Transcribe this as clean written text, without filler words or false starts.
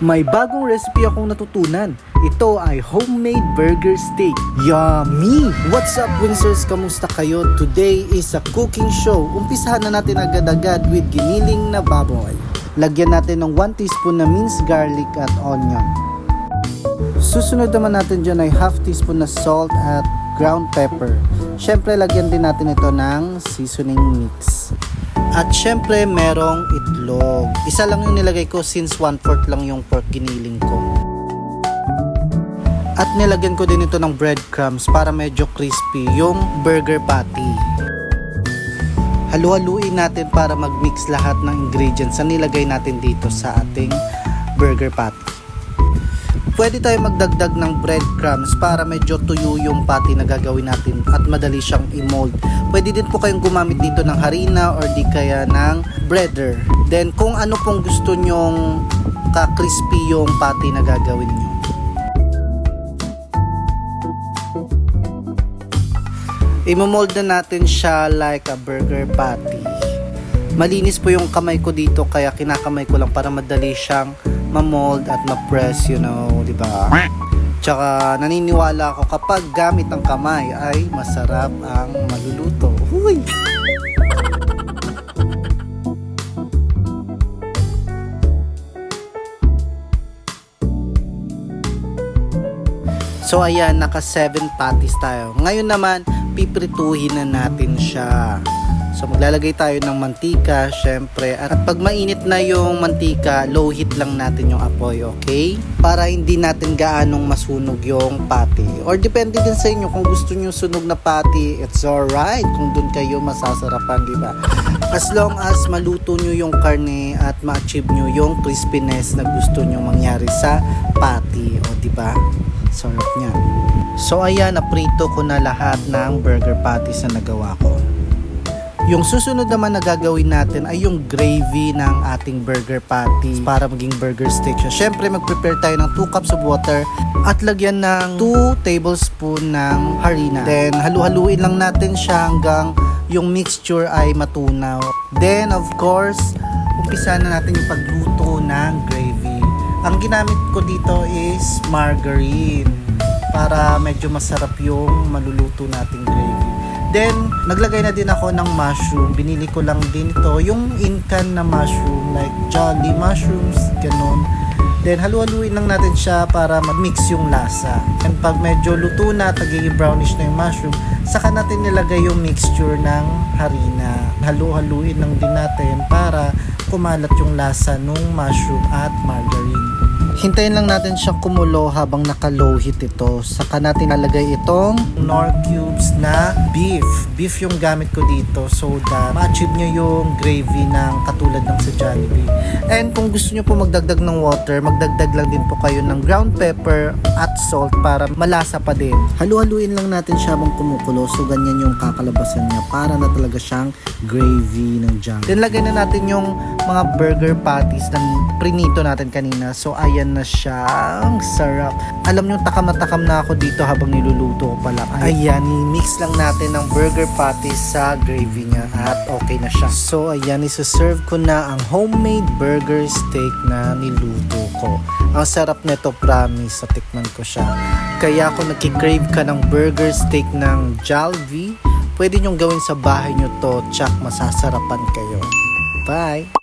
May bagong recipe akong natutunan. Ito ay homemade burger steak. Yummy! What's up, Winsers? Kamusta kayo? Today is a cooking show. Umpisahan na natin agad-agad with giniling na baboy. Lagyan natin ng 1 teaspoon na minced garlic at onion. Susunod naman natin dyan ay half teaspoon na salt at ground pepper. Syempre, lagyan din natin ito ng seasoning mix. At syempre, merong itlog. Isa lang yung nilagay ko since 1/4 lang yung pork giniling ko. At nilagyan ko din ito ng breadcrumbs para medyo crispy yung burger patty. Halu-haluin natin para mag-mix lahat ng ingredients na nilagay natin dito sa ating burger patty. Pwede tayo magdagdag ng breadcrumbs para medyo tuyo yung patty na gagawin natin at madali siyang i-mold. Pwede din po kayong gumamit dito ng harina or di kaya ng breader. Then kung ano pong gusto nyong ka-crispy yung patty na gagawin nyo. I-mold na natin siya like a burger patty. Malinis po yung kamay ko dito kaya kinakamay ko lang para madali siyang ma-mold at ma-press, you know, di ba? Tsaka naniniwala ako kapag gamit ang kamay ay masarap ang maluluto. Huy! So ayan, naka 7 patties tayo. Ngayon naman, piprituhin na natin siya. So maglalagay tayo ng mantika, syempre. At pag mainit na yung mantika, low heat lang natin yung apoy, okay? Para hindi natin gaanong masunog yung patty. Or depende din sa inyo kung gusto nyo sunog na patty, it's alright. Kung dun kayo masasarapan, di ba? As long as maluto nyo yung karne at ma-achieve nyo yung crispiness na gusto nyo mangyari sa patty, o di ba? Sarap niya. So ayan, naprito ko na lahat ng burger patties na nagawa ko. Yung susunod naman na gagawin natin ay yung gravy ng ating burger patty para maging burger steak siya. Syempre, mag-prepare tayo ng 2 cups of water at lagyan ng 2 tablespoon ng harina. Then, halu-haluin lang natin siya hanggang yung mixture ay matunaw. Then, of course, umpisa na natin yung pagluto ng gravy. Ang ginamit ko dito is margarine para medyo masarap yung maluluto nating gravy. Then, naglagay na din ako ng mushroom. Binili ko lang din ito, yung in-can na mushroom, like jolly mushrooms, ganun. Then, halu-haluin lang natin siya para mag-mix yung lasa. And pag medyo luto na, nagiging brownish na yung mushroom, saka natin nilagay yung mixture ng harina. Halu-haluin lang din natin para kumalat yung lasa ng mushroom at margarine. Hintayin lang natin siyang kumulo habang naka-low heat ito. Saka natin lalagay itong Knorr cubes na beef. Beef yung gamit ko dito so that ma-achieve nyo yung gravy ng katulad ng sa Jollibee. And kung gusto nyo po magdagdag ng water, magdagdag lang din po kayo ng ground pepper at salt para malasa pa din. Halu-haluin lang natin siya habang kumukulo so ganyan yung kakalabasan niya para na talaga siyang gravy ng Jollibee. Then lagay na natin yung mga burger patties na prinito natin kanina. So ayan na siya. Ang sarap. Alam nyo, takam na ako dito habang niluluto ko pala. Ayan, i-mix lang natin ng burger patties sa gravy niya at okay na siya. So ayan, isa-serve ko na ang homemade burger steak na niluto ko. Ang sarap nito, promise. Sa tikman ko siya. Kaya kung nagki-crave ka ng burger steak ng Jollibee, pwede nyong gawin sa bahay nyo to. Tsak, masasarapan kayo. Bye!